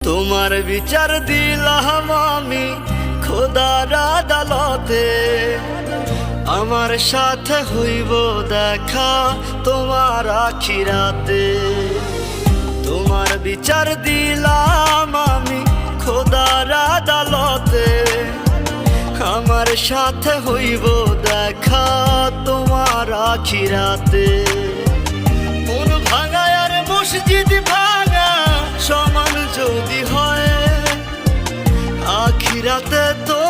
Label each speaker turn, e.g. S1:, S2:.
S1: তোমার বিচার দিলাম আমি খোদার আদালতে, আমার সাথে হইব দেখা তোমার আখিরাতে। তোমার বিচার দিলাম আমি খোদার আদালতে, আমার সাথে হইব দেখা তোমার আখিরাতে। মন ভাঙা আর মসজিদ ভাঙা সমান যদি হয়, আখিরাতে তো